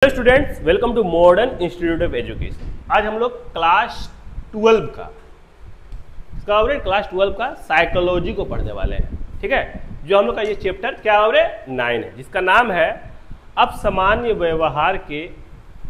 Students, welcome to modern institute of education. आज हम लोग क्लास 12 का साइकोलॉजी को पढ़ने वाले हैं। ठीक है, जो हम लोग का ये चैप्टर क्या हो रहा है 9 है, जिसका नाम है अब सामान्य व्यवहार के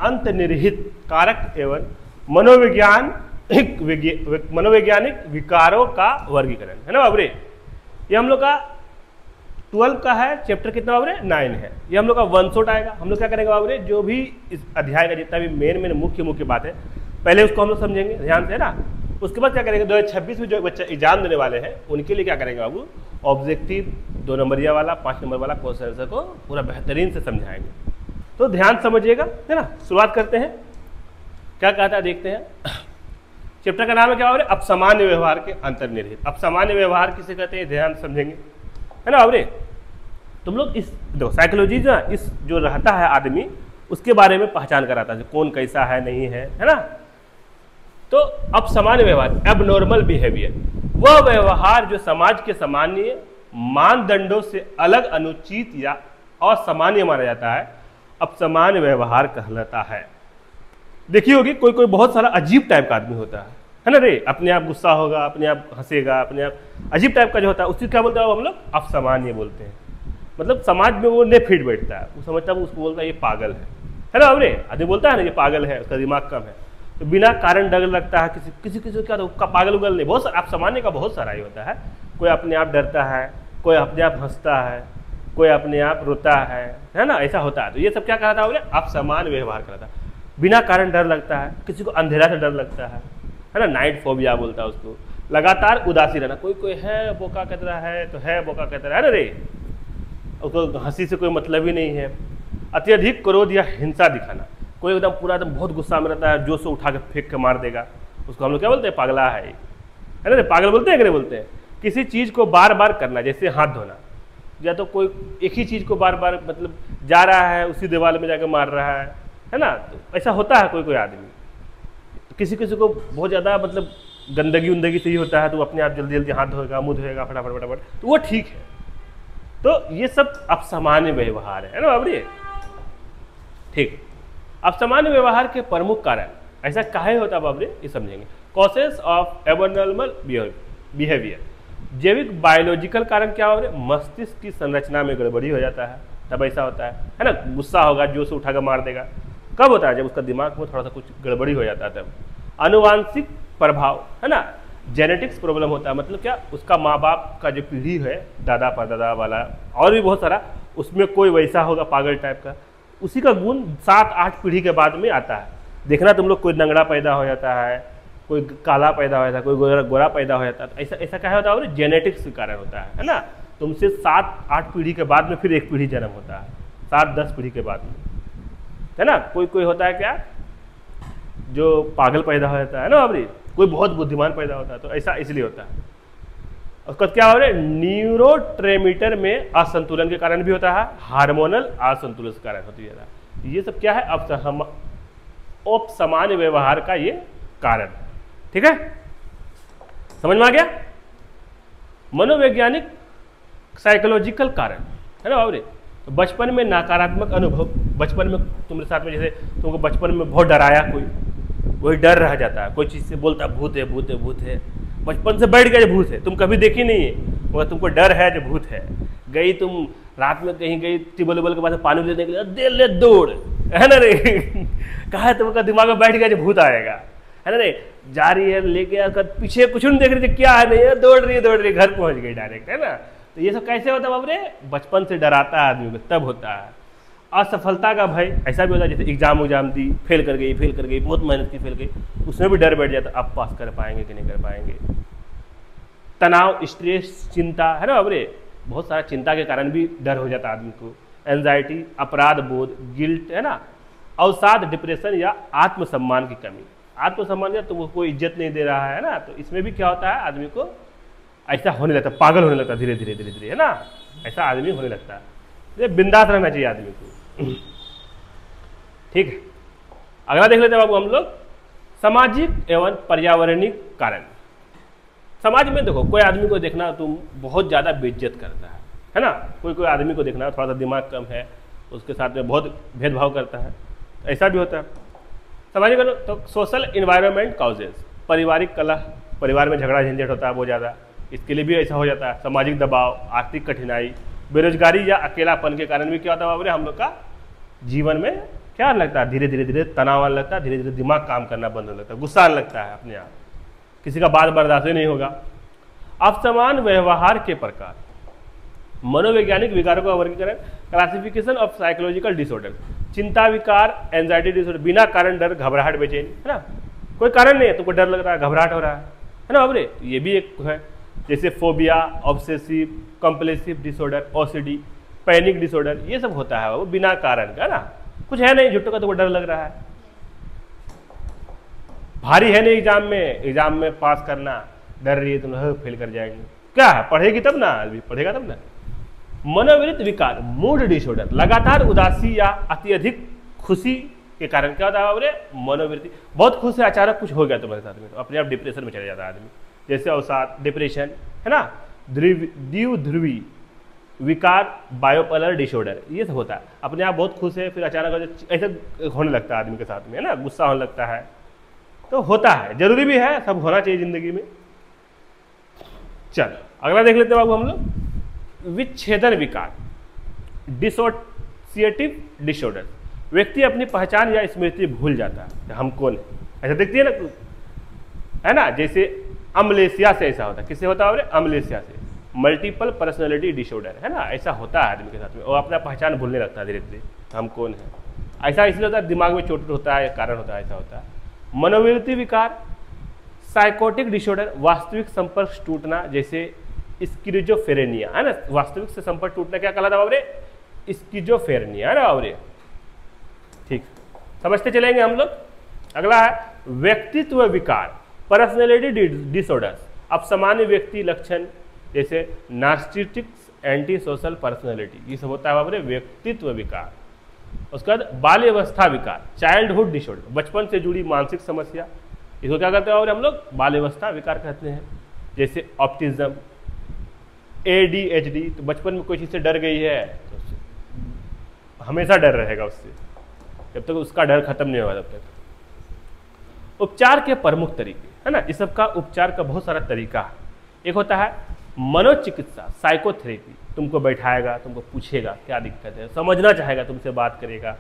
अंतर्निहित कारक एवं मनोवैज्ञानिक विकारों का वर्गीकरण, है ना बाबरे। ये हम लोग का 12 का है, चैप्टर कितना बाबरे 9 है। ये हम लोग का वन शॉट आएगा। हम लोग क्या करेंगे बाबरे, जो भी इस अध्याय का जितना भी मेन मुख्य बात है पहले उसको हम लोग समझेंगे ध्यान से, है ना। उसके बाद क्या करेंगे 2026 में जो बच्चा एग्जाम देने वाले हैं उनके लिए क्या करेंगे बाबू, ऑब्जेक्टिव 2 नंबरिया वाला 5 नंबर वाला क्वेश्चन आंसर को पूरा बेहतरीन से समझाएंगे। तो ध्यान समझिएगा, है ना। शुरुआत करते हैं, क्या कहता है देखते हैं। चैप्टर का नाम है क्या बाबरे, अब सामान्य व्यवहार के अंतर्निहित। अब सामान्य व्यवहार किसे कहते हैं ध्यान समझेंगे, है ना बाबरे। तुम लोग इस देखो साइकोलॉजी जो इस जो रहता है आदमी उसके बारे में पहचान कराता है, कौन कैसा है नहीं है ना। तो अब सामान्य व्यवहार, एबनॉर्मल बिहेवियर, वह व्यवहार जो समाज के सामान्य मानदंडों से अलग, अनुचित या असामान्य माना जाता है, अब सामान्य व्यवहार कहलाता है। देखिए होगी कोई कोई बहुत सारा अजीब टाइप का आदमी होता है ना रे, अपने आप गुस्सा होगा, अपने आप हंसेगा, अपने आप अजीब टाइप का जो होता है उसको क्या बोलते हैं हम लोग, असामान्य बोलते हैं। मतलब समाज में वो नहीं फिट बैठता है, वो समझता है, उसको बोलता है ये पागल है ना बाबरे। आदमी बोलता है ना ये पागल है, उसका दिमाग कम है, तो बिना कारण डर लगता है किसी को क्या तो पागल उगल नहीं, बहुत सारा आप सामान्य का बहुत सारा ही होता है। कोई अपने आप डरता है, कोई अपने आप हंसता है, कोई अपने आप रोता है ना, ऐसा होता है। तो ये सब क्या कहता है आप सामान्य व्यवहार करता है। बिना कारण डर लगता है, किसी को अंधेरा से डर लगता है ना, नाइट फोबिया बोलता है उसको। लगातार उदासी रहना, कोई है बोका कहता है तो है बोका कहता है ना रे, उसको हंसी से कोई मतलब ही नहीं है। अत्यधिक क्रोध या हिंसा दिखाना, कोई एकदम पूरा एकदम बहुत गुस्सा में रहता है, जोश से उठा के फेंक के मार देगा, उसको हम लोग क्या बोलते हैं, पागला है ना रे, पागल बोलते हैं कि नहीं बोलते हैं। किसी चीज़ को बार बार करना, जैसे हाथ धोना, या तो कोई एक ही चीज़ को बार बार मतलब जा रहा है उसी दीवार में जाकर मार रहा है ना। तो ऐसा होता है कोई आदमी। किसी को बहुत ज़्यादा मतलब गंदगी उंदगी से ही होता है, तो अपने आप जल्दी जल्दी हाथ धोएगा, मुँह धोएगा फटाफट, तो वो ठीक है। तो ये सब अब सामान्य व्यवहार है ना बाबरी, ठीक। अब सामान्य व्यवहार के प्रमुख कारण ऐसा काहे होता है बाबरी, ये समझेंगे। कॉजेस ऑफ एबनॉर्मल बिहेवियर, जैविक बायोलॉजिकल कारण क्या हो रहे, मस्तिष्क की संरचना में गड़बड़ी हो जाता है तब ऐसा होता है ना। गुस्सा होगा, जोश से उठाकर मार देगा, कब होता है जब उसका दिमाग में थोड़ा सा कुछ गड़बड़ी हो जाता है तब। अनुवांशिक प्रभाव, है ना, जेनेटिक्स प्रॉब्लम होता है, मतलब क्या उसका माँ बाप का जो पीढ़ी है, दादा परदादा वाला और भी बहुत सारा, उसमें कोई वैसा होगा पागल टाइप का, उसी का गुण 7-8 पीढ़ी के बाद में आता है। देखना तुम लोग, कोई नंगड़ा पैदा हो जाता है, कोई काला पैदा हो जाता है, कोई गोरा पैदा हो जाता है, तो ऐसा क्या होता है, जेनेटिक्स के कारण होता है ना। तुमसे 7-8 पीढ़ी के बाद में फिर एक पीढ़ी जन्म होता है, 7-10 पीढ़ी के बाद में, है ना। कोई होता है क्या जो पागल पैदा हो जाता है ना बाबरी, कोई बहुत बुद्धिमान पैदा होता है, तो ऐसा इसलिए होता है। उसका क्या हो रहा है, न्यूरोट्रांसमीटर में असंतुलन के कारण भी होता है, हार्मोनल असंतुलन के कारण होती है। ये सब क्या है, अब सामान्य व्यवहार का ये कारण, ठीक है, समझ में आ गया। मनोवैज्ञानिक साइकोलॉजिकल कारण, है ना बाबरी। बचपन में नकारात्मक अनुभव, बचपन में तुम्हारे साथ में जैसे तुमको बचपन में बहुत डराया कोई, वही डर रह जाता है। कोई चीज़ से बोलता भूत है भूत है भूत है, बचपन से बैठ गया जो भूत है, तुम कभी देखी नहीं है मगर तुमको डर है जो भूत है। गई तुम रात में कहीं गई, टिबल उबल के पास पानी लेने के लिए, दे ले दौड़, है ना रे कहा तुमका दिमाग में बैठ गया जो भूत आएगा, है ना रे। जा रही है लेके पीछे कुछ नहीं देख रही थी, क्या है नहीं है, दौड़ रही घर पहुंच गई डायरेक्ट, है ना। तो ये सब कैसे होता है बाबू रे, बचपन से डराता है आदमी को, तब होता है। असफलता का भय, ऐसा भी होता है जैसे एग्जाम दी, फेल कर गई, बहुत मेहनत की फेल गई, उसमें भी डर बैठ जाता, अब पास कर पाएंगे कि नहीं कर पाएंगे। तनाव, स्ट्रेस, चिंता, है ना बाबरे, बहुत सारा चिंता के कारण भी डर हो जाता है आदमी को। एंजाइटी, अपराध बोध, गिल्ट, है ना, अवसाद, डिप्रेशन या आत्मसम्मान की कमी। आत्मसम्मान या तो कोई इज्जत नहीं दे रहा है ना, तो इसमें भी क्या होता है, आदमी को ऐसा होने लगता है, पागल होने लगता है धीरे धीरे, है ना, ऐसा आदमी होने लगता है। बिंदास रहना चाहिए आदमी को, ठीक है। अगला देख लेते हैं बाबू हम लोग, सामाजिक एवं पर्यावरणिक कारण। समाज में देखो कोई आदमी को देखना तुम बहुत ज़्यादा बेइज्जत करता है ना। कोई आदमी को देखना थोड़ा सा दिमाग कम है, उसके साथ में बहुत भेदभाव करता है, ऐसा भी होता है। सामाजिक तो सोशल इन्वायरमेंट काउजेज, पारिवारिक कलह, परिवार में झगड़ा झंझट होता है बहुत ज़्यादा, इसके लिए भी ऐसा हो जाता है। सामाजिक दबाव, आर्थिक कठिनाई, बेरोजगारी या अकेलापन के कारण भी क्या होता है बाबू हम लोग का जीवन में क्या लगता है, धीरे धीरे तनाव आने लगता है, धीरे धीरे दिमाग काम करना बंद होने लगता है, गुस्सा आने लगता है अपने आप, किसी का बात बर्दाश्त नहीं होगा। असमान व्यवहार के प्रकार, मनोवैज्ञानिक विकारों का वर्गीकरण, क्लासिफिकेशन ऑफ साइकोलॉजिकल डिसऑर्डर, चिंता विकार, एंजाइटी डिसऑर्डर, बिना कारण डर, घबराहट, बेचैनी, है ना, कोई कारण नहीं है, तुमको डर लग रहा है, घबराहट हो रहा है ना बाबरे, ये भी एक है। जैसे phobia, obsessive compulsive disorder, OCD, panic disorder, ये सब होता है वो बिना कारण का ना, कुछ है नहीं, झुट्टो का तुमको डर लग रहा है, भारी है नहीं एग्जाम में पास करना, डर रही है तुम फेल कर जाएंगे, क्या है, पढ़ेगी तब ना, अभी पढ़ेगा तब ना। मनोविकृत विकार, मूड डिसऑर्डर, लगातार उदासी या अत्यधिक खुशी के कारण क्या होता है बाबरे, मनोवृत्ति, बहुत खुश है, अचानक कुछ हो गया तुम्हारे साथ में तो अपने आप डिप्रेशन में चले जाता है आदमी, जैसे अवसाद, डिप्रेशन, है ना। द्विध्रुवी विकार, बायोपोलर डिसऑर्डर, ये सब होता है, अपने आप बहुत खुश है फिर अचानक ऐसा होने लगता है आदमी के साथ में, है ना, गुस्सा होने लगता है, तो होता है, जरूरी भी है, सब होना चाहिए जिंदगी में। चल अगला देख लेते हैं बाबू हम लोग, विच्छेदन विकार, डिसोसिएटिव डिसऑर्डर, व्यक्ति अपनी पहचान या स्मृति भूल जाता है, हम कौन है, ऐसा देखती है ना, है ना, जैसे अम्लेसिया से ऐसा होता है, किससे होता है अम्लेसिया से, मल्टीपल पर्सनैलिटी डिसऑर्डर, है ना, ऐसा होता है आदमी के साथ में, वो अपना पहचान भूलने लगता है धीरे धीरे, हम कौन है, ऐसा इसलिए होता है, दिमाग में चोट होता है, कारण होता है, ऐसा होता है। मनोवृत्ति विकार, साइकोटिक डिसऑर्डर, वास्तविक संपर्क टूटना, जैसे स्किज़ोफ्रेनिया, है ना, वास्तविक से संपर्क टूटना क्या कहलाता है बाबरे, स्किज़ोफ्रेनिया, है ना बाबरे, ठीक, समझते चलेंगे हम लोग। अगला है व्यक्तित्व विकार, पर्सनैलिटी डिसऑर्डर्स, अपसामान्य व्यक्ति लक्षण, जैसे नार्सिसिस्टिक्स, एंटी सोशल पर्सनैलिटी, ये सब होता है बाबरे व्यक्तित्व विकार। उसके बाद बाल्यावस्था विकार, चाइल्डहुड डिसऑर्डर, बचपन से जुड़ी मानसिक समस्या, इसको क्या करते हैं और हम लोग बाल्यावस्था विकार कहते हैं, जैसे ऑटिज्म, ADHD, तो बचपन में कोई चीज़ से डर गई है तो हमेशा डर रहेगा उससे, जब तक उसका डर खत्म नहीं होगा तब तक। उपचार के प्रमुख तरीके, है ना, इस सब का उपचार का बहुत सारा तरीका है। एक होता है मनोचिकित्सा, साइकोथेरेपी, तुमको बैठाएगा, तुमको पूछेगा क्या दिक्कत है, समझना चाहेगा, तुमसे बात करेगा,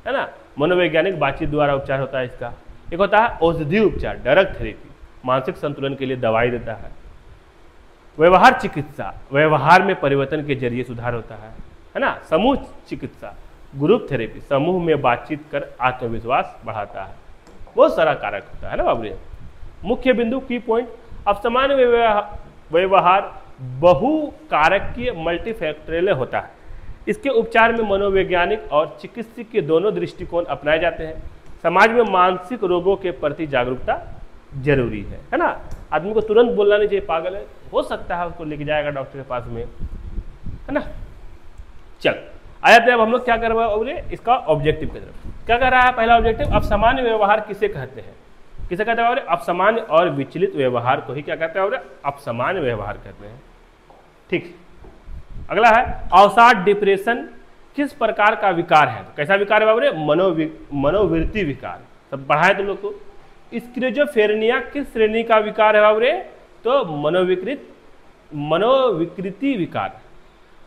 है ना, मनोवैज्ञानिक बातचीत द्वारा उपचार होता है इसका। एक होता है औषधि उपचार, ड्रग थेरेपी, मानसिक संतुलन के लिए दवाई देता है। व्यवहार चिकित्सा, व्यवहार में परिवर्तन के जरिए सुधार होता है ना। समूह चिकित्सा, ग्रुप थेरेपी, समूह में बातचीत कर आत्मविश्वास बढ़ाता है, बहुत सारा कारक होता है ना बाबू। मुख्य बिंदु की पॉइंट, अब सामान्य व्यवहार बहुकारकीय मल्टीफैक्टरियल होता है। इसके उपचार में मनोवैज्ञानिक और चिकित्सक के दोनों दृष्टिकोण अपनाए जाते हैं। समाज में मानसिक रोगों के प्रति जागरूकता जरूरी है ना। आदमी को तुरंत बोलना नहीं चाहिए पागल है, हो सकता है उसको लेके जाएगा डॉक्टर के पास में, है ना। चल आ जाते हैं अब हम लोग क्या कर रहे हैं इसका ऑब्जेक्टिव की तरफ। क्या कर रहा है पहला ऑब्जेक्टिव, अब सामान्य व्यवहार किसे कहते हैं, किसे कहते हैं अब सामान्य और विचलित व्यवहार को ही क्या कहते हैं अब सामान्य व्यवहार कहते हैं। ठीक, अगला है अवसाद डिप्रेशन किस प्रकार का विकार है, तो कैसा विकार है बाबू, मनोवृत्ति विकार। सब पढ़ाए तुम लोग को। स्किज़ोफ्रेनिया किस श्रेणी का विकार है बाबू, तो मनोविकृति विकार।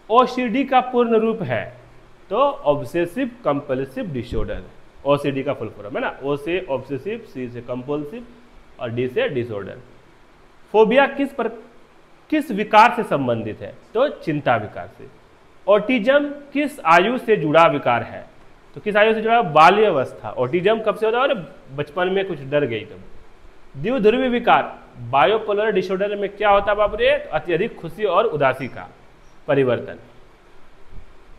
ओसीडी का पूर्ण रूप है तो ऑब्सेसिव कंपल्सिव डिसऑर्डर, ओसीडी का फुल फॉर्म है ना, ओ से ऑब्सेसिव, सी से कंपल्सिव और डी से डिसऑर्डर। फोबिया किस विकार से संबंधित है, तो चिंता विकार से। ऑटिज्म किस आयु से जुड़ा विकार है, तो किस आयु से जुड़ा, बाल्यावस्था। ऑटिज्म कब से होता है, बचपन में कुछ डर गई तब। द्विध्रुवी विकार, बायोपोलर डिसऑर्डर में क्या होता है बाबू रे, तो अत्यधिक खुशी और उदासी का परिवर्तन।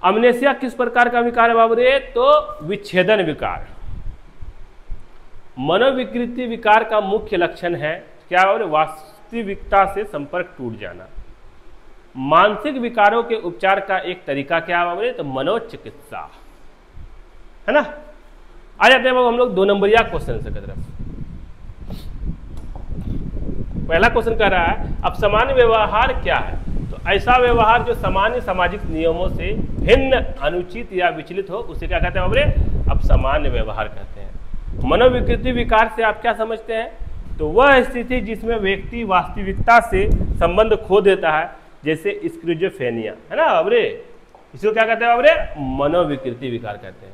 अमनेसिया किस प्रकार का विकार है बाबू रे, तो विच्छेदन विकार। मनोविकृति विकार का मुख्य लक्षण है क्या बाबू, वास्तविकता से संपर्क टूट जाना। मानसिक विकारों के उपचार का एक तरीका क्या है बाबू, तो मनोचिकित्सा, है ना। आ जाते हैं हम लोग 2 नंबरिया क्वेश्चन से तरफ। पहला क्वेश्चन कह रहा है अब सामान्य व्यवहार क्या है, तो ऐसा व्यवहार जो सामान्य सामाजिक नियमों से भिन्न, अनुचित या विचलित हो उसे क्या कहते हैं बाबू, अपसामान्य व्यवहार कहते हैं। मनोविकृति विकार से आप क्या समझते हैं? तो वह स्थिति जिसमें व्यक्ति वास्तविकता से संबंध खो देता है, जैसे स्किज़ोफ्रेनिया, है ना अबरे, इसको क्या कहते हैं अबरे? मनोविकृति विकार कहते हैं।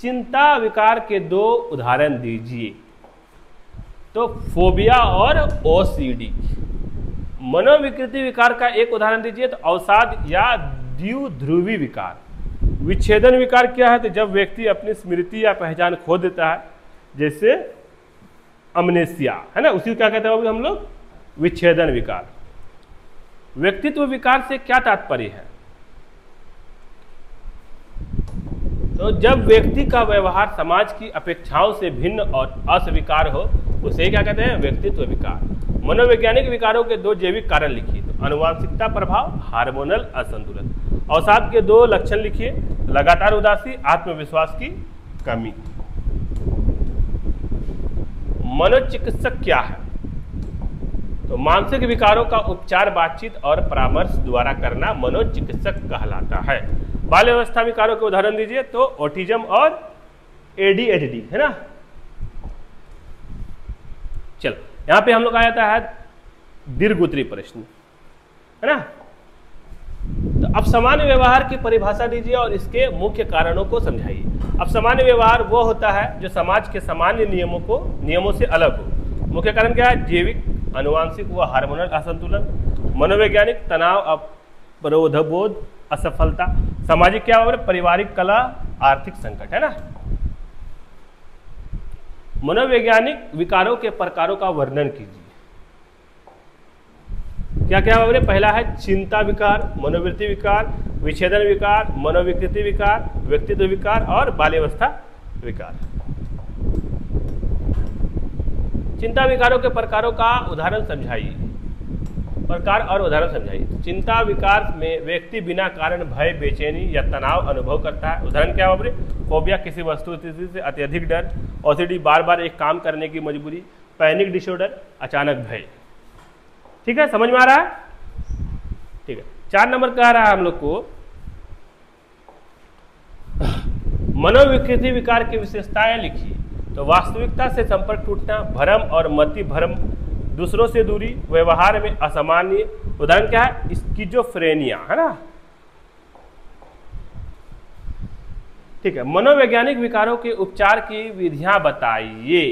चिंता विकार के 2 उदाहरण दीजिए। तो फोबिया और ओसीडी। मनोविकृति विकार का एक उदाहरण दीजिए तो अवसाद या द्विध्रुवी विकार। विच्छेदन विकार क्या है? तो जब व्यक्ति अपनी स्मृति या पहचान खो देता है, जैसे अमनेसिया, है ना, उसी को क्या कहते हैं हम लोग? विच्छेदन विकार। व्यक्तित्व विकार से क्या तात्पर्य है? तो जब व्यक्ति का व्यवहार समाज की अपेक्षाओं से भिन्न और अस्वीकार हो, उसे क्या कहते हैं? व्यक्तित्व विकार। मनोवैज्ञानिक विकारों के 2 जैविक कारण लिखिए। तो अनुवांशिकता प्रभाव, हार्मोनल असंतुलन। अवसाद के 2 लक्षण लिखिए। लगातार उदासी, आत्मविश्वास की कमी। मनोचिकित्सक क्या है? तो मानसिक विकारों का उपचार बातचीत और परामर्श द्वारा करना मनोचिकित्सक कहलाता है। बाल अवस्था विकारों के उदाहरण दीजिए। तो ऑटिज्म और एडीएचडी, है ना। चलो यहां पे हम लोग आ जाता है दीर्घोत्तरीय प्रश्न, है ना। तो अब सामान्य व्यवहार की परिभाषा दीजिए और इसके मुख्य कारणों को समझाइए। अब सामान्य व्यवहार वो होता है जो समाज के सामान्य नियमों से अलग हो। मुख्य कारण क्या है? जैविक, अनुवांशिक व हार्मोनल असंतुलन। मनोवैज्ञानिक तनाव, अपरोधबोध, असफलता। सामाजिक क्या हो? पारिवारिक कला, आर्थिक संकट, है ना। मनोवैज्ञानिक विकारों के प्रकारों का वर्णन कीजिए। क्या क्या है? पहला है चिंता विकार, मनोवृत्ति विकार, विच्छेदन विकार, मनोविकृति विकार, व्यक्तित्व विकार और बाल्यावस्था विकार। चिंता विकारों के प्रकारों का उदाहरण समझाइए। प्रकार और उदाहरण समझाइए। चिंता विकार में व्यक्ति बिना कारण भय, बेचैनी या तनाव अनुभव करता है। उदाहरण क्या है? फोबिया, किसी वस्तु स्थिति से अत्यधिक डर। ओसीडी, बार बार एक काम करने की मजबूरी। पैनिक डिसऑर्डर, अचानक भय। ठीक है, समझ में आ रहा है? ठीक है। 4 नंबर कह रहा है हम लोग को मनोविकृति विकार की विशेषताएं लिखिए। तो वास्तविकता से संपर्क टूटना, भ्रम और मति भ्रम, दूसरों से दूरी, व्यवहार में असामान्य। उदाहरण क्या है? स्किज़ोफ्रेनिया, है ना। ठीक है। मनोवैज्ञानिक विकारों के उपचार की विधियां बताइए।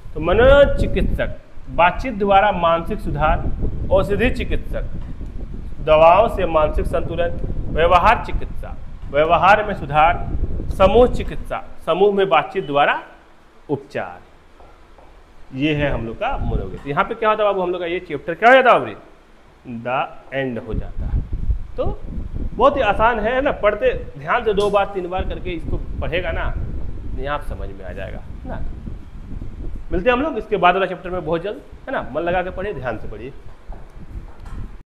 तो मनोचिकित्सक बातचीत द्वारा मानसिक सुधार, औषधि चिकित्सक दवाओं से मानसिक संतुलन, व्यवहार चिकित्सा व्यवहार में सुधार, समूह चिकित्सा समूह में बातचीत द्वारा उपचार। ये है हम लोग का मनोविज्ञान। यहाँ पे क्या होता है बाबू? हम लोग का ये चैप्टर क्या हो जाता है? द एंड हो जाता है। तो बहुत ही आसान है ना, पढ़ते ध्यान से 2 बार 3 बार करके इसको पढ़ेगा ना, यहाँ आप समझ में आ जाएगा ना। मिलते हैं हम लोग इसके बाद वाला चैप्टर में बहुत जल्द, है ना। मन लगा के पढ़िए, ध्यान से पढ़िए।